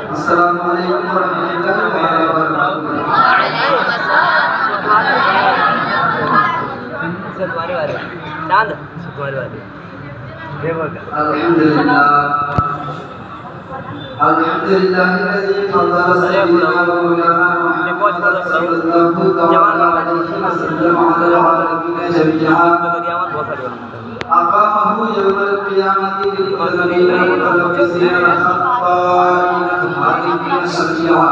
Assalamualaikum warahmatullahi wabarakatuh. Alhamdulillah. Alhamdulillahilladzi fadala sayyidina wa maulana Muhammad sallallahu alaihi wasallam ala alamin jami'an. Aqamahu yawmal qiyamati lil mu'minina wal mu'minina khatta'ina hadithina syari'a.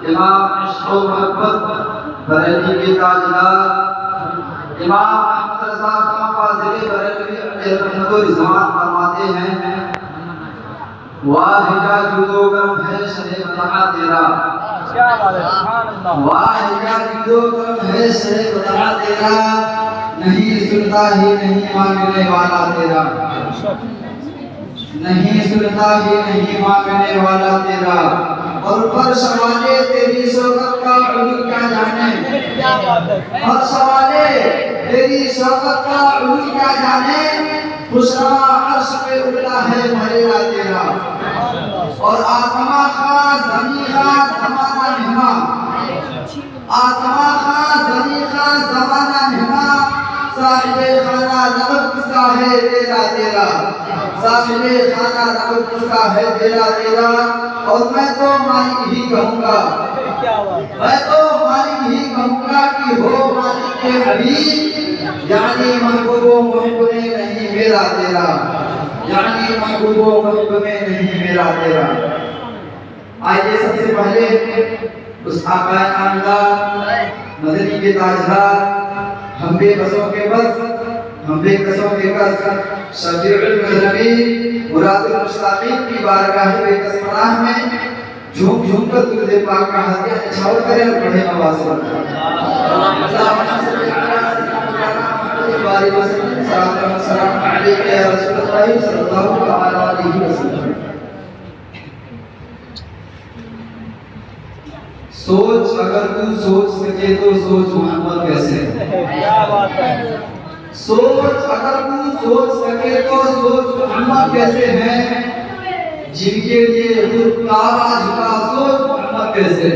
इमाम इश्क़ व मोहब्बत बरेली के ताजदार इमाम अहमद रज़ा खां फाज़िल बरेलवी अलैहि रहमत व रिज़वान फरमाते हैं वाह क्या जुदो गम है शहे बता तेरा क्या बात है सुभान अल्लाह वाह क्या जुदो गम है शहे बता तेरा नहीं सुनता ही नहीं मांगने वाला तेरा नहीं सुनता ही नहीं मांगने वाला तेरा और पर सवाले तेरी शौकत का उलू क्या जाने क्या बात है पर सवाले तेरी शौकत का उलू क्या जाने खुशरमा अर्श पे उड़ता है मरेगा तेरा और आसमां खां ज़मीन खां ज़माना मेहमा आसमां खां ज़मीन खां ज़माना मेहमा साहिबे खाना लक़ब किसका है तेरा तेरा साहिबे खाना लक़ब किसका है तेरा तेरा और मैं तो मालिक ही कहूँगा मैं तो मालिक ही कहूँगा कि हो मालिक के हबीब यानी महबूबो मुहिब में नहीं मेरा तेरा यानी महबूबो मुहिब में नहीं मेरा तेरा। आइए सबसे पहले उस आका नामदार मदनी के ताजदार हम बेबसों के बस हम बेकसों के कस शफीउल मुज़नबी मुरादुल मुश्ताक़ीन की बारगाह बेकस पनाह में झूम झूम कर दुरूद पाक का हदिया निछावर करें और पढ़े नवाज़ सलाम अलैका या रसूलल्लाह सल्लल्लाहु अलैहि वसल्लम। सोच अगर तू सोच सके तो सोच मोहम्मद कैसे क्या बात है सोच अगर तू सोच सके तो सोच मोहम्मद कैसे हैं जिनके लिए खुद काबा झुका सोच मोहम्मद कैसे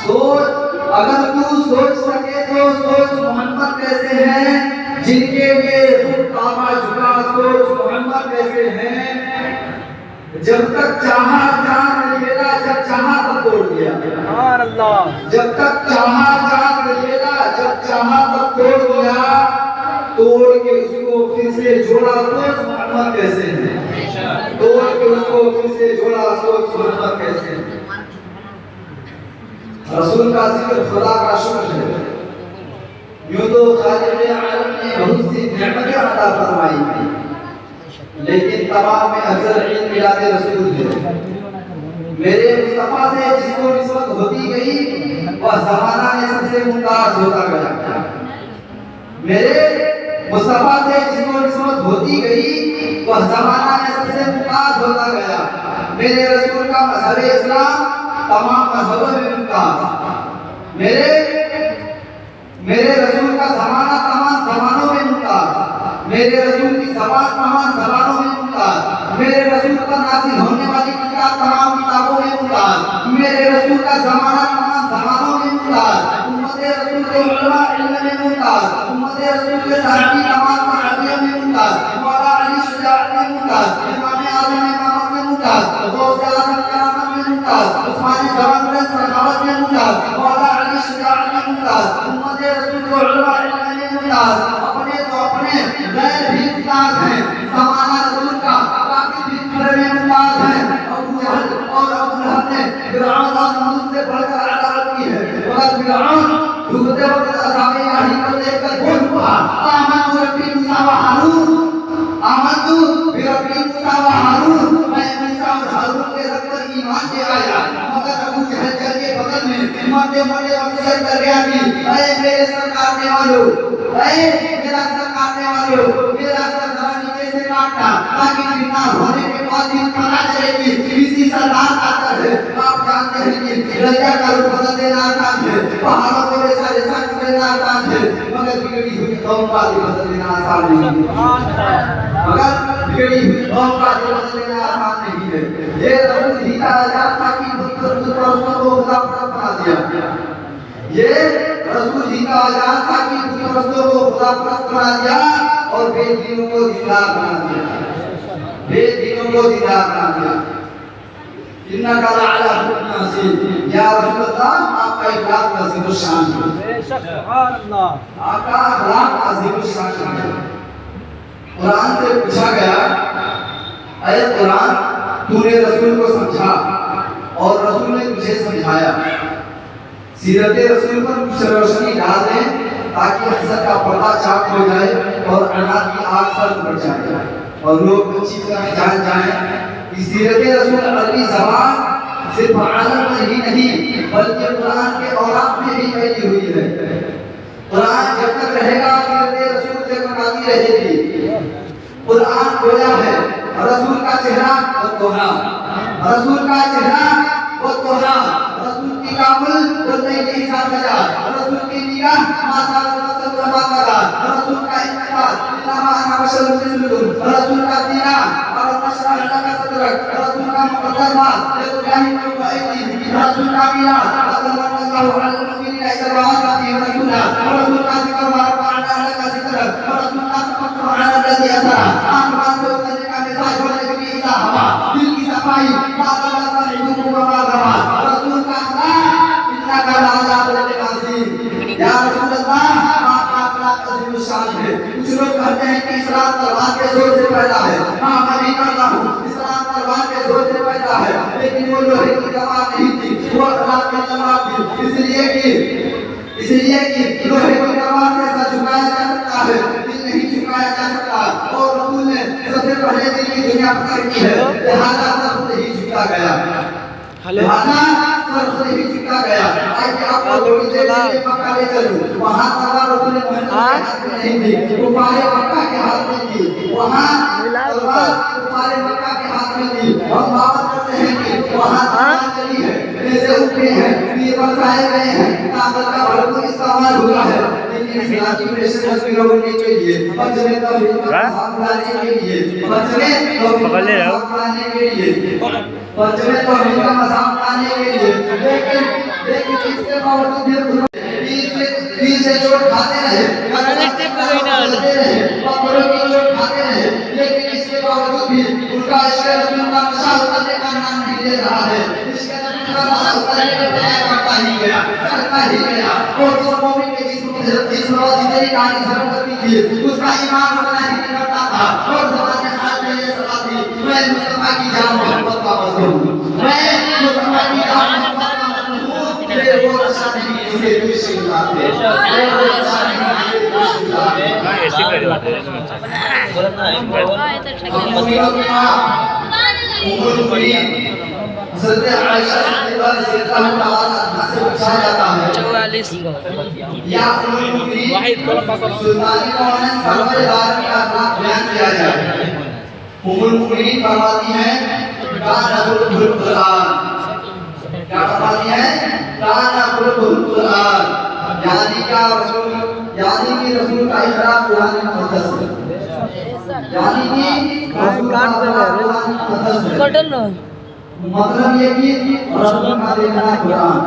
सोच अगर तू सोच सके तो सोच मोहम्मद कैसे हैं जिनके लिए खुद काबा झुका सोच मोहम्मद कैसे हैं। जब तक चाहा चांद लेला जब चाहा तब तोड़ दिया सुभान अल्लाह जब तक चाहा चांद लेला जब चाहा तब तोड़ दिया तोड़ के उसको फिर से जोड़ा सोच मोहम्मद कैसे है तोड़ के उसको फिर से जोड़ा सोच मोहम्मद कैसे है। रसूल का जिक्र खुदा का शुक्र है यूं तो खालिक़े आलम ने बहुत सी नेमतें अता फरमाई लेकिन तमाम में अफजल इल्म मिलादे रसूल है। मेरे मुस्तफा से जिसको निस्बत होती गई वह ज़माना में सबसे मुमताज होता गया मेरे मुस्तफा से जिसको निस्बत होती गई वह ज़माना में सबसे मुमताज होता गया। मेरे रसूल का मज़हब इस्लाम तमाम मज़हबों में मुमताज मेरे रसूल का ज़माना तमाम ज़मानों में मुमताज मेरे रसूल की ज़बान तमाम ज़बानों में मुमताज मेरे रसूल का नाज़िल होने वाली किताब तमाम किताबों में मुमताज मेरे रसूल का ज़माना तमाम ज़मानों में मुमताज उम्मत रसूल के उलमा इल्म में मुमताज उम्मत रसूल के सहाबी तमाम सहाबियों में मुमताज मौला अली शुजाअत में मुमताज इमाम आज़म इमामत में मुमताज गौस आज़म करामत में मुमताज उस्मानी ज़बान में सखावत में मुमताज मौला अली शुजाअत में मुमताज उम्मत रसूल तो उलमा ने मुमताज, अपने तो अपने गैर भी मुमताज हैं, ज़माना रसूल का बाकी भी खड़े में मुमताज हैं। अबू जहल और अबू लहब ने फिरौन और नमरूद से बढ़कर अदावत की है, मगर फिरौन डूबते वक्त असाबे गाड़ी पर देखकर बोल पड़ा, आमन रब्बी मूसा व हारून, आमन रब्बी मूसा व हारून, मैं मूसा और हारून के रब पर ईमान ले आया। मगर अबू जहल चल के बगल में मरते मरते वसीयत कर गया कि ऐ मेरे सर काटने वालों, ऐ मेरा सर काटने वालों, मेरा सर जरा नीचे से काटना, ताकि बिना होने के बाद भी पता चले कि किसी सरदार का सर है। आप जानते हैं कि दरिया का रूप बदल देना आसान है, पहाड़ों को जैसा जैसा कर देना आसान है, मगर बिगड़ी हुई कौम का दिल बदल देना आसान नहीं है। मगर बिगड़ी हुई कौम का दिल बदल देना आसान नहीं है। ये रसूल ही का आजाद था कि बुतपरस्तों को खुदा परस्त बना दिया। ये रसूल ही का आजाद था कि बुतपरस्तों को खुदा परस्त बना दिया और बेदीनों को दीदार बना दिया, बेदीनों को दीदार बना दिया। इन्नका लअला खुल्क़िन अज़ीम, या रसूल अल्लाह आपका इखलाक अज़ीम शान है। बेशक सुभान अल्लाह, आपका इखलाक अज़ीम शान है। कुरान से पूछा गया, ऐ कुरान तूने रसूल को समझा और रसूल ने तुझे समझाया, सीरत रसूल पर कुछ रोशनी डाल दें ताकि हसद का पर्दा चाक हो जाए और अनाथ की आग सर्द बढ़ जाए और लोग अच्छी तरह जान जाएं कि सीरत रसूल अरबी ज़बान सिर्फ आलम में ही नहीं बल्कि कुरान के औरात में भी फैली हुई है। कुरान जब तक रहेगा सीरत रसूल जगमगाती रहेगी। कुरान बोला है रसूल का चेहरा वो तोहा, रसूल का चेहरा वो तोहा, रसूल की काबुल वो नहीं के हिसाब सजा, रसूल की निगाह माशाअल्लाह माशाअल्लाह, रसूल का इंतकाल इन्नमा अना बशरुन मिस्लुकुम, रसूल का सीना और नशरा लका सदरक, रसूल का मुकद्दमा लेकुम व ऐदी, रसूल का मिला अल्लाहु अलल मुमिनीना इज़ बअसा फीहिम रसूला, रसूल का जिक्र व रफ़अना लका ज़िक्रक, रसूल का सुब्हान अल्लज़ी असरा, आसमान से उतरने का मिजाज बोलने के लिए इला हवा, दिल की सफाई बादल का सलीम व मागवा, रसूल का अखलाक इन्नका लअला खुल्क़िन अज़ीम, या रसूल अल्लाह आपका अखलाक अज़ीम शान है। कुछ लोग कहते हैं कि इस्लाम तलवार के जोर से पैदा है, हां मैं भी कहता हूं इस्लाम तलवार के जोर से पैदा है, लेकिन वो लोहे की तलवार नहीं थी, वो अखलाक की तलवार थी। इसलिए कि लोहे की तलवार से सर झुकाया जा सकता है, दिल नहीं झुकाया जा सकता। और रसूल ने सबसे पहले दिल की दुनिया फतह की है, लिहाजा सर खुद ही झुका गया, लिहाजा सर खुद ही झुका गया। आइए आपको थोड़ी देर के लिए मक्का ले चलूं, वहां तलवार रसूल ने हाथ में नहीं थी, कुफारे मक्का के हाथ में थी, वहां तलवार कुफारे मक्का के हाथ में थी। हम बात करते हैं कि वहां तलवार चली है, ऐसे उठे हैं, ये बरसाए गए हैं, ताकत का भरपूर इस्तेमाल हुआ है, लेकिन इस्लामी प्रेशर तस्वीरों को लेने के लिए पंचमे तौहीद का सामने के लिए पंचमे तौहीद का सामने के लिए पंचमे तौहीद का मजाक लाने के लिए, लेकिन इसके बावजूद भी से चोट खाते रहे, पकड़ों की चोट खाते रहे, लेकिन इसके बावजूद भी उनका इश्क़ रसूल का नशा उतरने का नाम नहीं ले रहा है। इश्क़ रसूल का नशा उतरने के बजाय करता ही गया। और जिस मोमिन के जिसमें जितनी कहानी शर्म करती थी उसका ईमान उतना ही करता था। और ज़माने हाल में ये सलाह थी, मैं मुस्तफा की जान मोहब्बत का मज़लूम, मैं मुस्तफा की जान मोहब्बत का मज़लूम, मेरे वो नशा नहीं इसे दूसरी बात है, वो नशा नहीं इसे दूसरी बात है। हां ऐसे कर बात है बोलना है मोमिनों की मां उम्मुल मुमिनीन हज़रत आयशा रज़ियल्लाहु तआला से पूछा जाता है 44 या उम्मुल मुमिनीन वाहिद सुल्तानी कौन सरवरदार का नाम बयान किया जाए। उम्मुल मुमिनीन फरमाती हैं काना खुलुकुल कुरान, क्या फरमाती हैं काना खुलुकुल कुरान, यानी क्या रसूल यानी कि रसूल का इकरार कुरान में मुक़द्दस है, यानी कि रसूल का कुरान मुक़द्दस है। मतलब ये कि रसूल का देखना कुरान,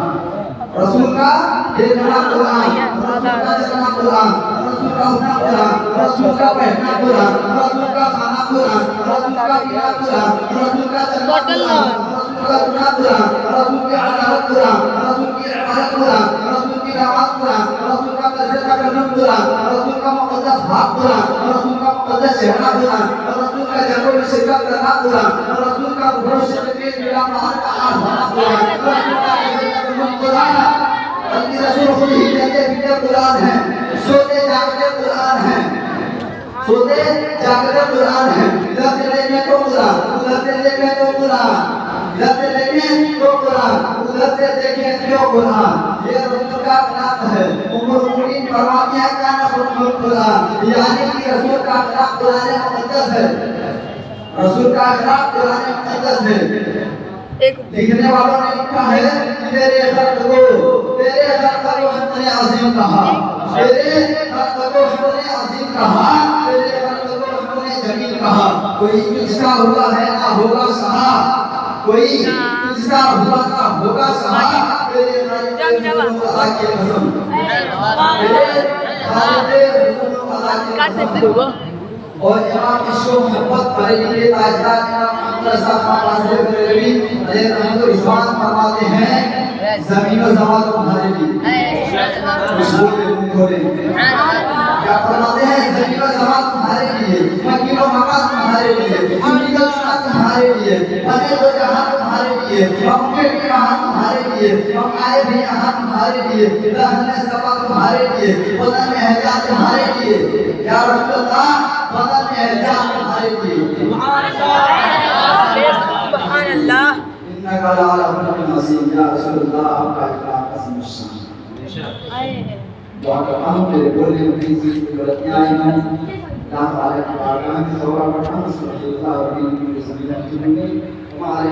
रसूल का देखना कुरान, रसूल का चलना कुरान, रसूल का उठना कुरान, रसूल का बैठना कुरान, रसूल का खाना कुरान, रसूल का पीना कुरान, रसूल का चलना कुरान, रसूल का उठना कुरान, रसूल की अदालत कुरान, रसूल की इबादत कुरान, रसूल की नमाज कुरान, रसूल का तज़किरा करना बुला, रसूल का मुकद्दस हाथ बुला, रसूल का मुकद्दस चेहरा बुला, रसूल का जबों में शिरकत करना बुला, रसूल का भरोसे पे मेरा बाहर का हाथ होना बुला, रसूल का इज्जत बुला। बल्कि रसूल खुद ही कहते हैं कुरान है, सोते जागते कुरान है, सोते जागते कुरान है। इधर से लेके तो कुरान, उधर से लेके तो कुरान, इधर से लेके तो कुरान, उधर से देखे तो कुरान। ये रसूल का कलाम है। उम्र मुरीन फरमाते हैं क्या ना कुरान, यानी कि रसूल का कलाम कुरान मुकद्दस है, रसूल का कलाम कुरान मुकद्दस है। लिखने वालों ने लिखा है तेरे खल्क को हमने अजीम कहा, तेरे खल्क को हमने अजीम कहा, तेरे खल्क को हमने जमील कहा। कोई इसका हुआ है ना होगा सहा, कोई इसका हुआ ना होगा सहा, तेरे खल्क को अल्लाह की कसम, तेरे खल्क को और इमाम इश्क़ मोहब्बत बरेली के ताजदार इमाम अब्दुल साहब नासिर बरेली रहमान फरमाते हैं ज़मीन व ज़मान तुम्हारे लिए, क्या फरमाते हैं? ज़मीन व ज़मान तुम्हारे लिए, मकीन व मकान तुम्हारे लिए, दुनिया तुम्हारे लिए, बने दो जहां तुम्हारे लिए, मक्के के यहाँ तुम्हारे लिए, मकाए भी यहाँ तुम्हारे लिए, रहने सभा तुम्हारे लिए, बदन में हजा तुम्हारे लिए। या रसूल अल्लाह बदन में हजा तुम्हारे लिए। सुभान अल्लाह। इन्नका लअला खुलुक़िन अज़ीम। या रसूल अल्लाह आपका इकराम अज़ीम शान। दुआ करता हूँ मेरे बोलने में किसी गलतियाँ आई हों, अल्लाह ताला की बारगाह में तौबा करता हूँ, सल्लल्लाहु अलैहि वसल्लम की ज़मीन में हमारे